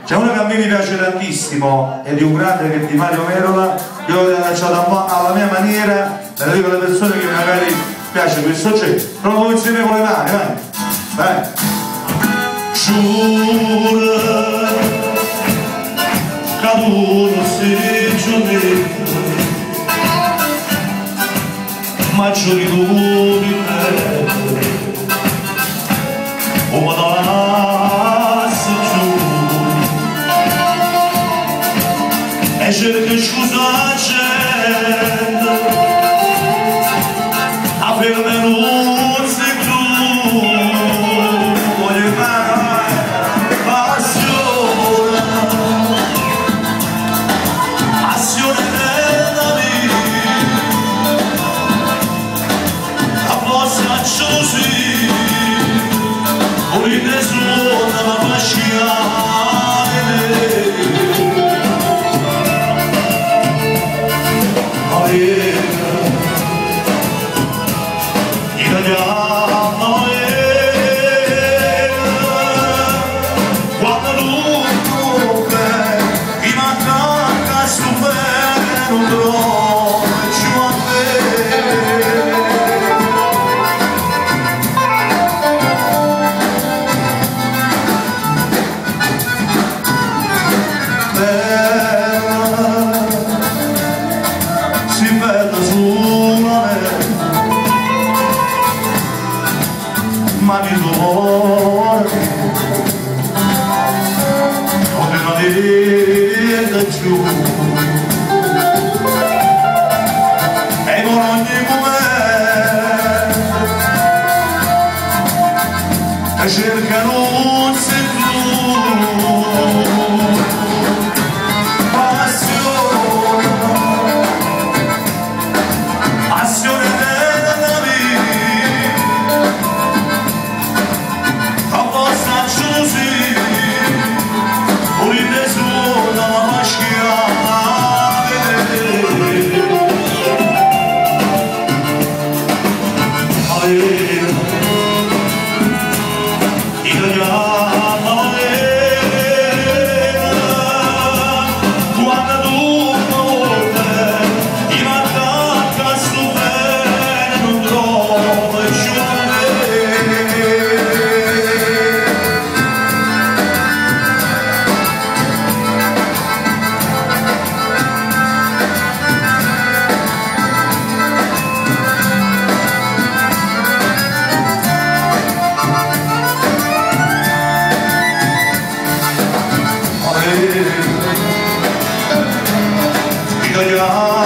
C'è una che a me mi piace tantissimo, è di un grande che è di Mario Merola, io l'ho lanciata alla mia maniera, me la dico alle persone che magari piace questo c'è. Provo insieme con le mani, vai! Vai! Giura che tu non sei giornetto, ma giuri tu di me, o ma lassi giù, e cerca scusa gente, a per me non sei tu. Ma mi dolore come non è giù e con ogni momento e cerca non sei tu. Italiano